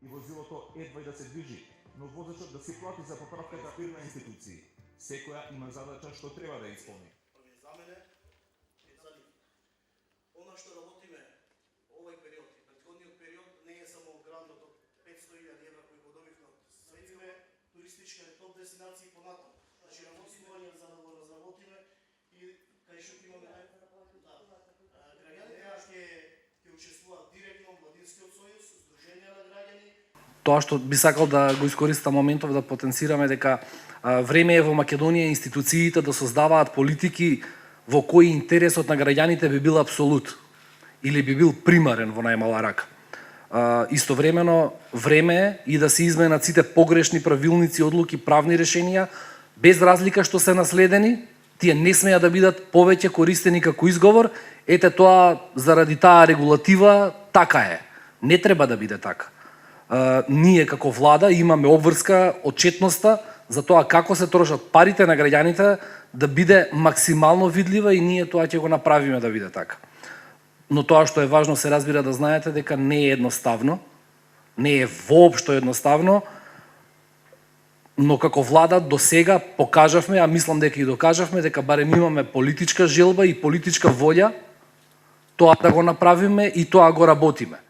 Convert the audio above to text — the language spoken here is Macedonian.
и возилото едва и да се движи, но возачот да си плати за поправката фирма институции. Секоја има задача што треба да исполни. За мене и за нив. Она што работиме овој период и претходниот период не е само грандот од 500.000 евра кои го добивме од следиме туристички топ дестинации понатаму. Значи работиме за да го разработиме и кај што имаме граѓаните ќе учествуваат директно во Младинскиот сојуз, Сдружение на граѓани. Тоа што би сакал да го искористам моментов да потенцираме дека време е во Македонија институциите да создаваат политики во кои интересот на граѓаните би бил апсолут или би бил примарен во најмала рака. Истовремено време е и да се изменат сите погрешни правилници, одлуки, правни решенија, без разлика што се наследени, тие не смеа да бидат повеќе користени како изговор, ете тоа заради таа регулатива така е. Не треба да биде така. Ние како влада имаме обврска отчетноста за тоа како се трошат парите на граѓаните да биде максимално видлива и ние тоа ќе го направиме да биде така. Но тоа што е важно се разбира да знаете дека не е едноставно, не е воопшто едноставно, но како влада до сега покажавме, а мислам дека и докажавме дека барем имаме политичка желба и политичка волја тоа да го направиме и тоа го работиме.